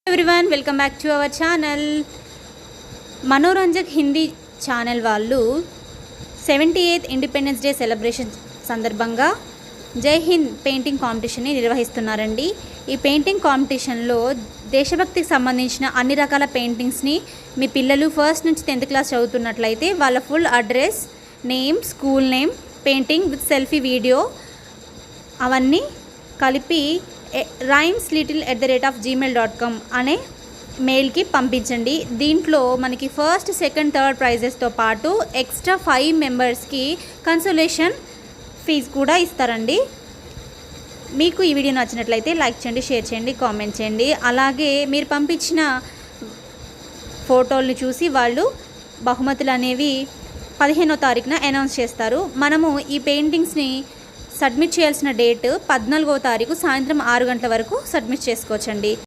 Everyone welcome back to our channel. Manoranjak Hindi channel వాళ్ళు 78th independence day celebration సందర్భంగా జై Hind painting కాంపిటీషన్ని నిర్వహిస్తున్నారండి. ఈ పెయింటింగ్ కాంపిటీషన్లో దేశభక్తికి సంబంధించిన అన్ని రకాల పెయింటింగ్స్ని మీ పిల్లలు 1st నుంచి 10th క్లాస్ చదువుతున్నట్లయితే వాళ్ళ full address, name, school name, painting with selfie video అవన్నీ కలిపి rhymeslittl@gmail.com అనే మెయిల్కి పంపించండి. దీంట్లో మనకి 1st, 2nd, 3rd ప్రైజెస్తో పాటు ఎక్స్ట్రా 5 మెంబర్స్కి కన్సోలేషన్ ఫీజు కూడా ఇస్తారండి. మీకు ఈ వీడియో నచ్చినట్లయితే లైక్ చేయండి, షేర్ చేయండి, కామెంట్ చేయండి. అలాగే మీరు పంపించిన ఫోటోల్ని చూసి వాళ్ళు బహుమతులు అనేవి 15వ తారీఖున అనౌన్స్ చేస్తారు. మనము ఈ పెయింటింగ్స్ని సబ్మిట్ చేయాల్సిన డేట్ 14వ తారీఖు సాయంత్రం 6 గంటల వరకు సబ్మిట్ చేసుకోవచ్చండి.